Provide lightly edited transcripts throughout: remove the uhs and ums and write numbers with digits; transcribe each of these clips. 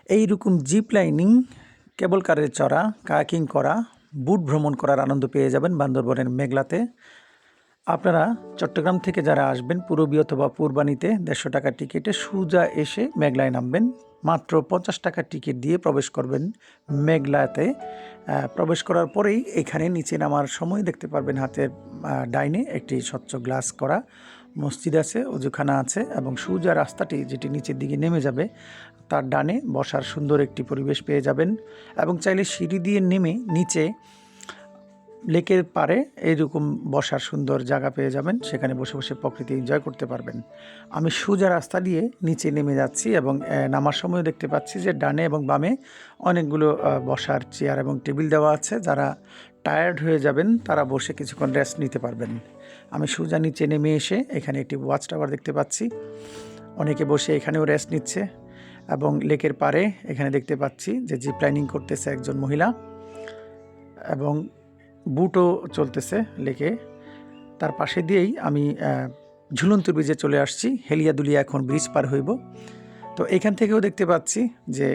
এইরকম zip lining, কেবল কারে চড়া, কায়াকিং করা, বুট ভ্রমণ করার আনন্দ পেয়ে যাবেন বান্দরবনের মেঘলাতে। আপনারা চট্টগ্রাম থেকে যারা আসবেন পূরবী অথবা পূর্বানীতে ১৫০ টাকার টিকিটে সোজা এসে মেঘলায় নামবেন। মাত্র ৫০ টাকার টিকিট দিয়ে প্রবেশ করবেন মেঘলাতে। প্রবেশ করার পরেই এখানে নিচে নামার সময় দেখতে পারবেন হাতের ডাইনে একটি স্বচ্ছ গ্লাস করা মসজিদ আছে, অজুখানা আছে এবং সোজা রাস্তাটি যেটি নিচের দিকে নেমে যাবে তার ডানে বসার সুন্দর একটি পরিবেশ পেয়ে যাবেন এবং চাইলে সিঁড়ি দিয়ে নেমে নিচে লেকের পাড়ে এইরকম বসার সুন্দর জায়গা পেয়ে যাবেন, সেখানে বসে বসে প্রকৃতি এনজয় করতে পারবেন। আমি সোজা রাস্তা দিয়ে নিচে নেমে যাচ্ছি এবং নামার সময় দেখতে পাচ্ছি যে ডানে এবং বামে অনেকগুলো বসার চেয়ার এবং টেবিল দেওয়া আছে। যারা টায়ার্ড হয়ে যাবেন তারা বসে কিছুক্ষণ রেস্ট নিতে পারবেন। আমি সোজা নিচে নেমে এসে এখানে একটি ওয়াচ টাওয়ার দেখতে পাচ্ছি, অনেকে বসে এখানেও রেস্ট নিচ্ছে এবং লেকের পাড়ে এখানে দেখতে পাচ্ছি যে জিপ লাইনিং করতেছে একজন মহিলা এবং বুটও চলতেছে লেকে। তার পাশে দিয়েই আমি ঝুলন্ত ব্রিজে চলে আসছি, হেলিয়া দুলিয়া এখন ব্রিজ পার হইব। তো এখান থেকেও দেখতে পাচ্ছি যে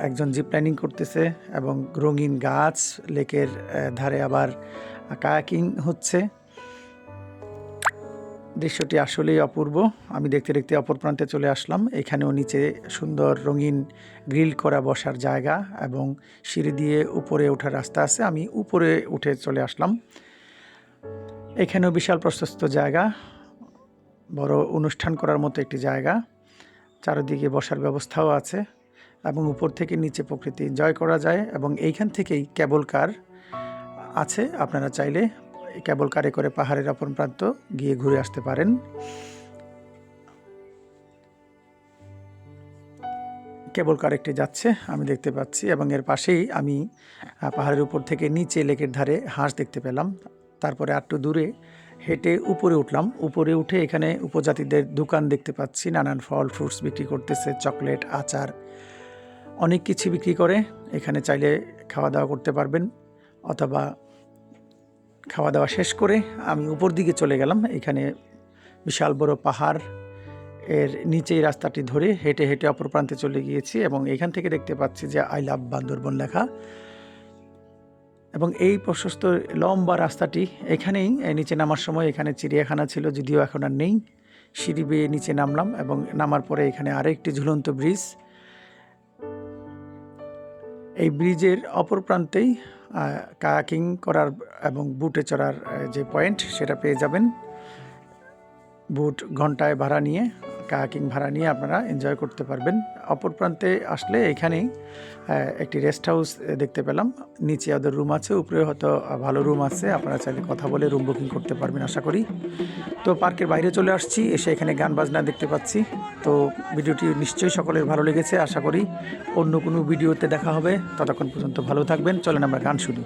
একজন জিপ লাইনিং করতেছে এবং রঙিন গাছ, লেকের ধারে আবার কায়াকিং হচ্ছে। দৃশ্যটি আসলেই অপূর্ব। আমি দেখতে দেখতে অপর প্রান্তে চলে আসলাম। এখানেও নিচে সুন্দর রঙিন গ্রিল করা বসার জায়গা এবং সিঁড়ি দিয়ে উপরে ওঠার রাস্তা আছে। আমি উপরে উঠে চলে আসলাম। এখানেও বিশাল প্রশস্ত জায়গা, বড় অনুষ্ঠান করার মতো একটি জায়গা, চারিদিকে বসার ব্যবস্থাও আছে এবং উপর থেকে নিচে প্রকৃতি এনজয় করা যায় এবং এইখান থেকেই কেবল কার আছে, আপনারা চাইলে কেবল কারে করে পাহাড়ের অপর প্রান্ত গিয়ে ঘুরে আসতে পারেন। কেবল কার একটি যাচ্ছে আমি দেখতে পাচ্ছি এবং এর পাশেই আমি পাহাড়ের উপর থেকে নিচে লেকের ধারে হাঁস দেখতে পেলাম। তারপরে একটু দূরে হেঁটে উপরে উঠলাম। উপরে উঠে এখানে উপজাতিদের দোকান দেখতে পাচ্ছি, নানান ফল ফ্রুটস বিক্রি করতেছে, চকলেট, আচার, অনেক কিছু বিক্রি করে। এখানে চাইলে খাওয়া দাওয়া করতে পারবেন অথবা খাওয়া দাওয়া শেষ করে আমি উপর দিকে চলে গেলাম। এখানে বিশাল বড় পাহাড়, এর নিচেই রাস্তাটি ধরে হেঁটে হেঁটে অপর প্রান্তে চলে গিয়েছি এবং এখান থেকে দেখতে পাচ্ছি যে আই লাভ বান্দরবন লেখা এবং এই প্রশস্ত লম্বা রাস্তাটি এখানেই নিচে নামার সময় এখানে চিড়িয়াখানা ছিল, যদিও এখন আর নেই। সিঁড়ি বেয়ে নিচে নামলাম এবং নামার পরে এখানে আরেকটি ঝুলন্ত ব্রিজ। এই ব্রিজের অপর প্রান্তেই কায়াকিং করার এবং বুটে চড়ার যে পয়েন্ট সেটা পেয়ে যাবেন। বুট ঘন্টায় ভাড়া নিয়ে, কায়াকিং ভাড়া নিয়ে আপনারা এনজয় করতে পারবেন। অপর প্রান্তে আসলে এখানেই একটি রেস্ট হাউস দেখতে পেলাম, নিচে ওদের রুম আছে, উপরে হয়তো ভালো রুম আছে, আপনারা চাইলে কথা বলে রুম বুকিং করতে পারবেন আশা করি। তো পার্কের বাইরে চলে আসছি, এসে এখানে গান বাজনা দেখতে পাচ্ছি। তো ভিডিওটি নিশ্চয়ই সকলের ভালো লেগেছে, আশা করি অন্য কোনো ভিডিওতে দেখা হবে। ততক্ষণ পর্যন্ত ভালো থাকবেন, চলেন আমরা গান শুনি।